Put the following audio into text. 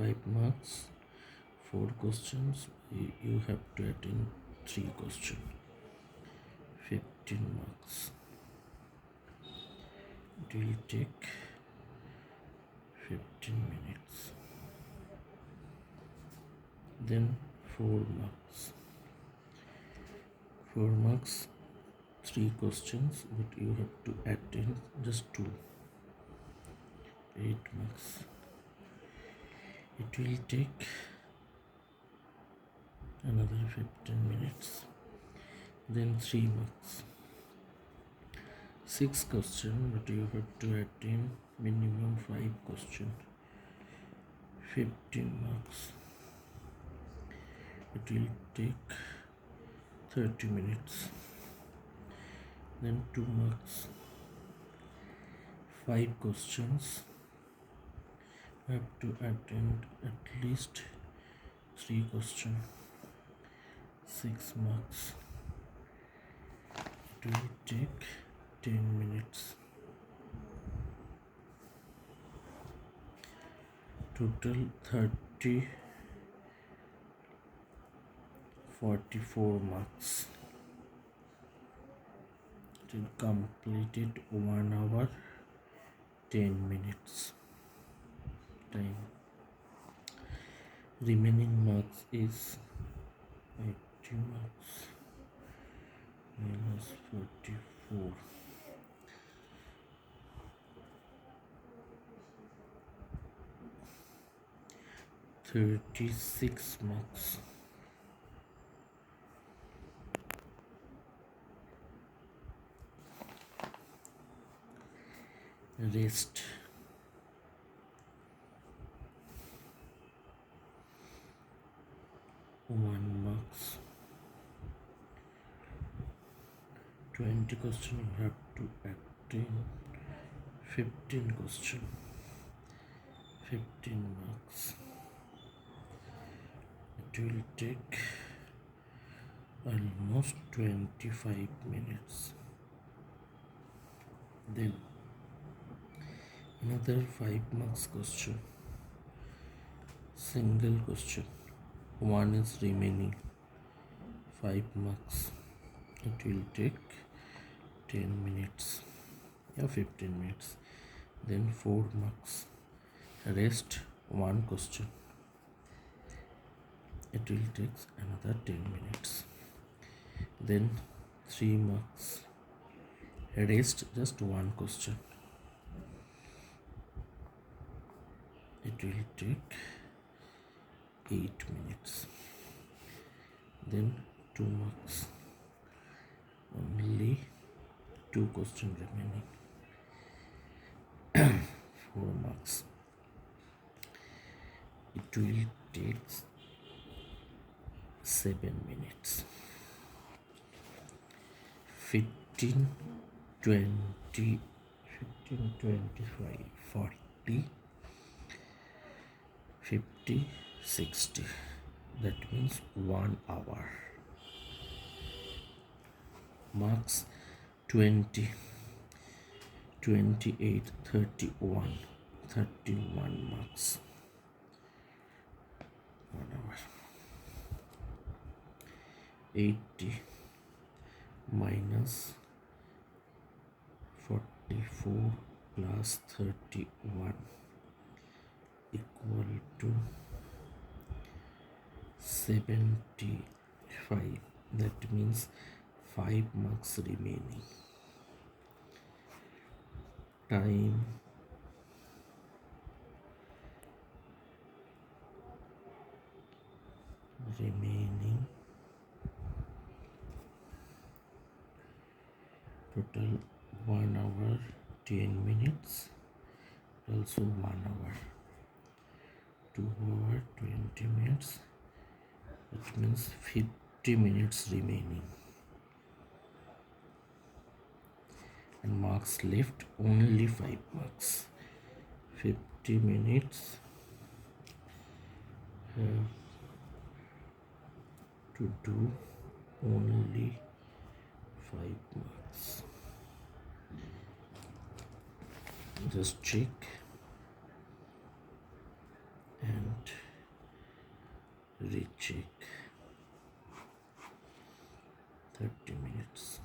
5 marks, 4 questions, you have to attend 3 questions, 15 marks. It will take 15 minutes. Then 4 marks. 4 marks, 3 questions, but you have to attend just 2. 8 marks. It will take another 15 minutes. Then 3 marks. 6 questions, but you have to attend minimum 5 questions. 15 marks. It will take 30 minutes. Then 2 marks. 5 questions. You have to attend at least 3 questions. 6 marks. It will take 10 minutes. Total 30, 44 marks. It will complete it 1 hour 10 minutes time. Remaining marks is 80 marks minus 44. 36 marks. Rest. One marks. 20 questions you have to attend. 15 questions. 15 marks. It will take almost 25 minutes. Then another 5 marks question. Single question. One is remaining. 5 marks. It will take 10 minutes or 15 minutes. Then 4 marks. Rest 1 question. It will take another 10 minutes. Then 3 marks. Rest just 1 question. It will take 8 minutes. Then 2 marks. Only 2 questions remaining. 4 marks. It will take 7 minutes. 15, 20, 15, 25, 40, 50, 60. That means 1 hour. Marks 20, 28, 31, 31 marks. 1 hour. 80 minus 44 plus 31 equal to 75. That means 5 marks remaining. Time remaining total 1 hour 10 minutes, also 1 hour, 2 hour 20 minutes, which means 50 minutes remaining, and marks left only 5 marks. 50 minutes to do only 5 marks. Just check and recheck. 30 minutes.